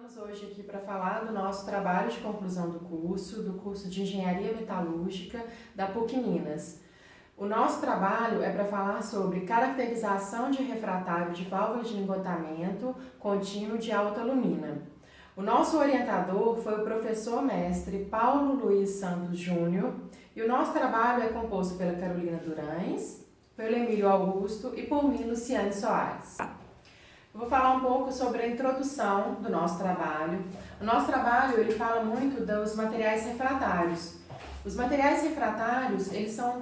Estamos hoje aqui para falar do nosso trabalho de conclusão do curso de Engenharia Metalúrgica da PUC Minas. O nosso trabalho é para falar sobre caracterização de refratário de válvula de lingotamento contínuo de alta alumina. O nosso orientador foi o professor mestre Paulo Luiz Santos Júnior e o nosso trabalho é composto pela Carolina Durães, pelo Emílio Augusto e por mim, Luciane Soares. Eu vou falar um pouco sobre a introdução do nosso trabalho. O nosso trabalho ele fala muito dos materiais refratários. Os materiais refratários eles são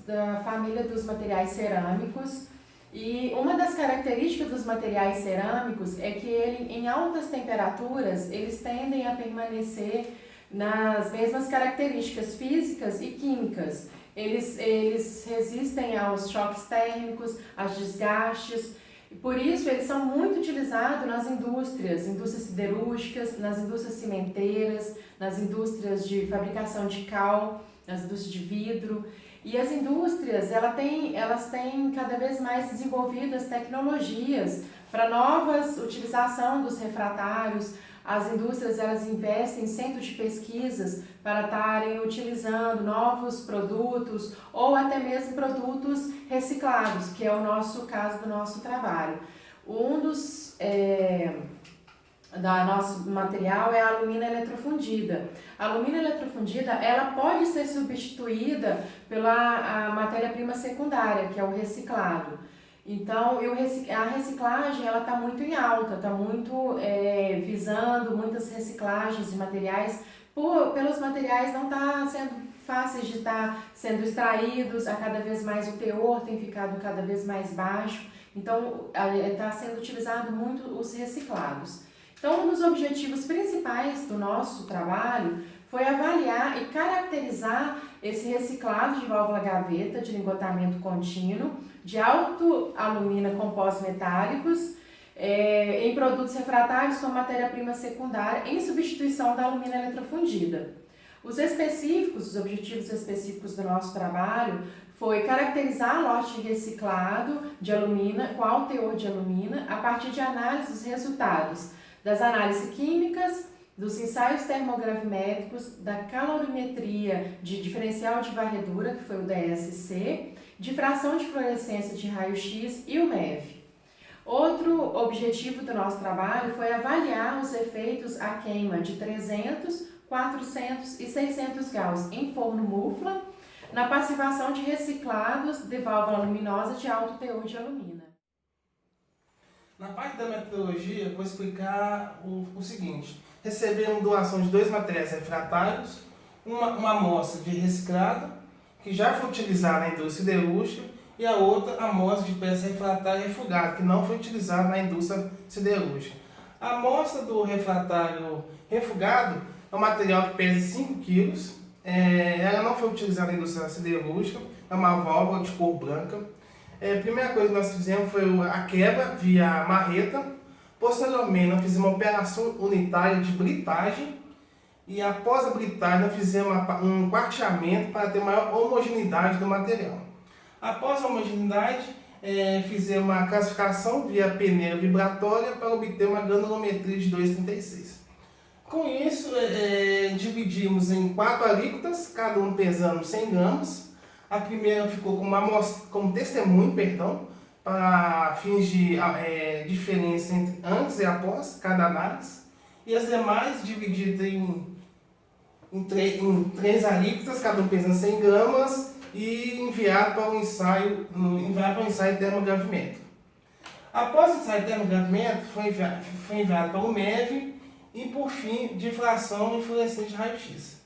da família dos materiais cerâmicos e uma das características dos materiais cerâmicos é que em altas temperaturas eles tendem a permanecer nas mesmas características físicas e químicas. Eles resistem aos choques térmicos, aos desgastes. E por isso eles são muito utilizados nas indústrias siderúrgicas, nas indústrias cimenteiras, nas indústrias de fabricação de cal, nas indústrias de vidro. E as indústrias elas têm cada vez mais desenvolvidas tecnologias para novas utilização dos refratários. As indústrias elas investem em centros de pesquisas para estarem utilizando novos produtos ou até mesmo produtos reciclados, que é o nosso caso do nosso trabalho. Um dos nosso material é a alumina eletrofundida. A alumina eletrofundida ela pode ser substituída pela matéria-prima secundária, que é o reciclado. Então, a reciclagem ela está muito em alta, está muito visando muitas reciclagens de materiais, pelos materiais não está sendo fáceis de estar sendo extraídos, a cada vez mais o teor tem ficado cada vez mais baixo, então está sendo utilizado muito os reciclados. Então, um dos objetivos principais do nosso trabalho foi avaliar e caracterizar esse reciclado de válvula gaveta de lingotamento contínuo de alto alumina compostos metálicos em produtos refratários com matéria-prima secundária em substituição da alumina eletrofundida. Os objetivos específicos do nosso trabalho foi caracterizar lote reciclado de alumina com alto teor de alumina a partir de análise dos resultados das análises químicas, dos ensaios termogravimétricos, da calorimetria de diferencial de varredura, que foi o DSC, de fração de fluorescência de raio-x e o MEV. Outro objetivo do nosso trabalho foi avaliar os efeitos à queima de 300, 400 e 600 graus em forno mufla na passivação de reciclados de válvula luminosa de alto teor de alumina. Na parte da metodologia, eu vou explicar o seguinte. Recebemos doação de dois materiais refratários, uma amostra de reciclado, que já foi utilizada na indústria siderúrgica, e a outra amostra de peça refratária refugada, que não foi utilizada na indústria siderúrgica. A amostra do refratário refugado é um material que pesa 5 kg, ela não foi utilizada na indústria siderúrgica, é uma válvula de cor branca. A primeira coisa que nós fizemos foi a quebra via marreta. Posteriormente, nós fizemos uma operação unitária de britagem e após a britagem, nós fizemos um quarteamento para ter maior homogeneidade do material. Após a homogeneidade, fizemos uma classificação via peneira vibratória para obter uma granulometria de 2,36. Com isso, dividimos em 4 alíquotas, cada um pesando 100 gramas. A primeira ficou como testemunho, para fins de diferença entre antes e após cada análise. E as demais divididas em 3 alíquotas, cada um pesando 100 gramas, e enviado para o ensaio termogravimétrico. Após o ensaio termogravimétrico, foi enviado para o MEV e, por fim, difração e fluorescência de raio-x.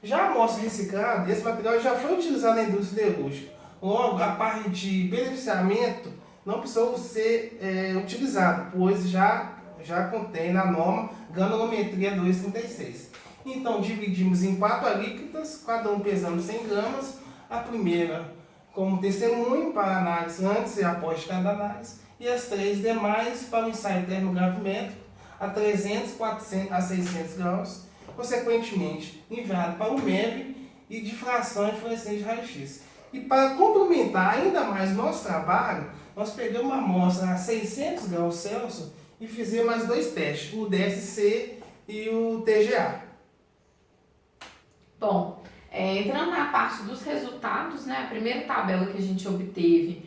Já a amostra reciclada, esse material já foi utilizado na indústria siderúrgica. Logo, a parte de beneficiamento não precisou ser utilizado, pois já contém na norma granulometria 2,36. Então, dividimos em 4 alíquotas, cada um pesando 100 gramas. A primeira como testemunho para análise antes e após de cada análise, e as 3 demais para o ensaio termogravimétrico a 300, 400 a 600 graus, consequentemente enviado para o MEV e difração e fluorescência de raio-x. E para complementar ainda mais o nosso trabalho, nós pegamos uma amostra a 600 graus Celsius e fizemos mais 2 testes, o DSC e o TGA. Bom, entrando na parte dos resultados, né, a primeira tabela que a gente obteve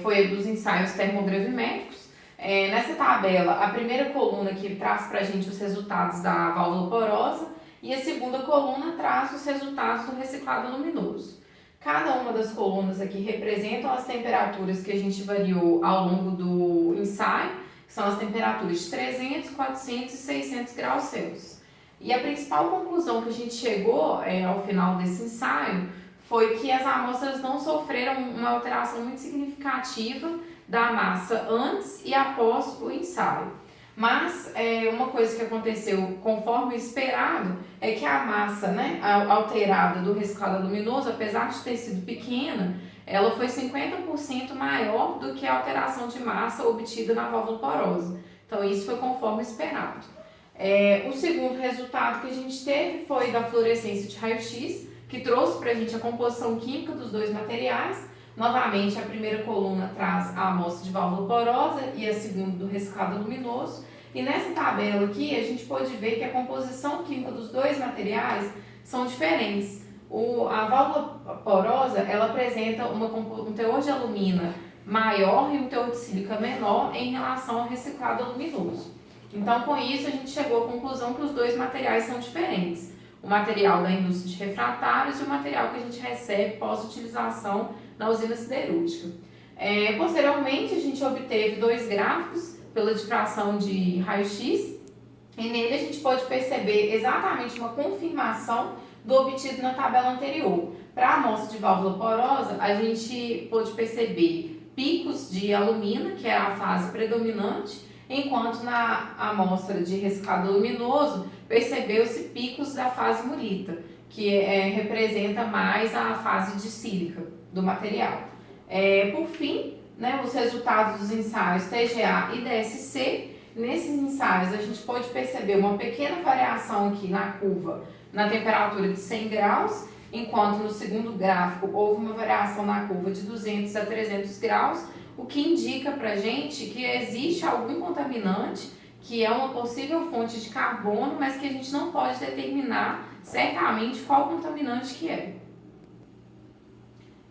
foi a dos ensaios termogravimétricos. Nessa tabela, a primeira coluna aqui traz para a gente os resultados da válvula porosa e a segunda coluna traz os resultados do reciclado luminoso. Cada uma das colunas aqui representam as temperaturas que a gente variou ao longo do ensaio, que são as temperaturas de 300, 400 e 600 graus Celsius. E a principal conclusão que a gente chegou ao final desse ensaio foi que as amostras não sofreram uma alteração muito significativa da massa antes e após o ensaio. Mas uma coisa que aconteceu conforme o esperado é que a massa, né, alterada do reciclado luminoso, apesar de ter sido pequena, ela foi 50% maior do que a alteração de massa obtida na válvula porosa. Então isso foi conforme esperado. O segundo resultado que a gente teve foi da fluorescência de raio-x, que trouxe para a gente a composição química dos dois materiais. Novamente, a primeira coluna traz a amostra de válvula porosa e a segunda do reciclado luminoso. E nessa tabela aqui, a gente pode ver que a composição química dos dois materiais são diferentes. A válvula porosa, ela apresenta um teor de alumina maior e um teor de sílica menor em relação ao reciclado luminoso. Então, com isso, a gente chegou à conclusão que os dois materiais são diferentes. O material da indústria de refratários e o material que a gente recebe pós-utilização na usina siderúrgica. Posteriormente, a gente obteve 2 gráficos pela difração de raio-x e nele a gente pode perceber exatamente uma confirmação do obtido na tabela anterior. Para a amostra de válvula porosa, a gente pôde perceber picos de alumina, que era a fase predominante, enquanto na amostra de reciclado luminoso percebeu-se picos da fase mulita, que representa mais a fase de sílica do material. Por fim, né, os resultados dos ensaios TGA e DSC, nesses ensaios a gente pode perceber uma pequena variação aqui na curva, na temperatura de 100 graus, enquanto no segundo gráfico houve uma variação na curva de 200 a 300 graus, o que indica para a gente que existe algum contaminante, que é uma possível fonte de carbono, mas que a gente não pode determinar certamente qual contaminante que é.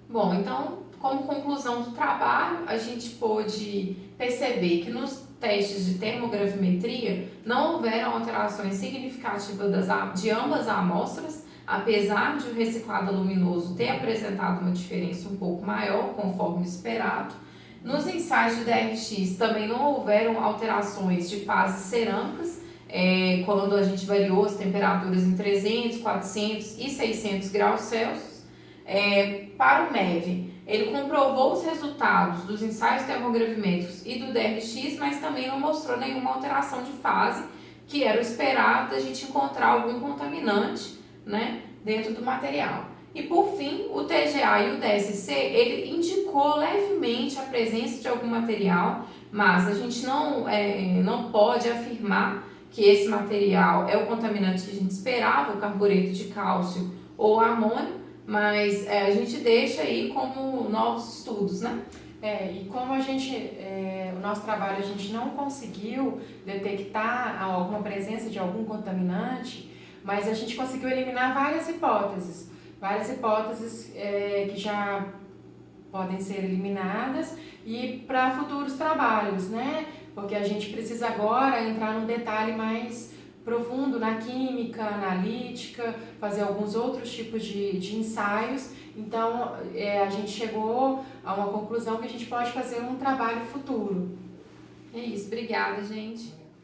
Bom, então, como conclusão do trabalho, a gente pôde perceber que nos testes de termogravimetria não houveram alterações significativas de ambas as amostras, apesar de o reciclado luminoso ter apresentado uma diferença um pouco maior, conforme esperado. Nos ensaios de DRX também não houveram alterações de fases cerâmicas, quando a gente variou as temperaturas em 300, 400 e 600 graus Celsius. Para o MEV, ele comprovou os resultados dos ensaios termogravimétricos e do DRX, mas também não mostrou nenhuma alteração de fase, que era o esperado da gente encontrar algum contaminante, né, dentro do material. E por fim, o TGA e o DSC, ele indicou levemente a presença de algum material, mas a gente não pode afirmar que esse material é o contaminante que a gente esperava, o carbureto de cálcio ou amônio, mas a gente deixa aí como novos estudos, né? E como o nosso trabalho, a gente não conseguiu detectar alguma presença de algum contaminante, mas a gente conseguiu eliminar várias hipóteses que já podem ser eliminadas e para futuros trabalhos, né? Porque a gente precisa agora entrar num detalhe mais profundo na química, analítica, fazer alguns outros tipos de ensaios. Então, a gente chegou a uma conclusão que a gente pode fazer um trabalho futuro. É isso, obrigada, gente.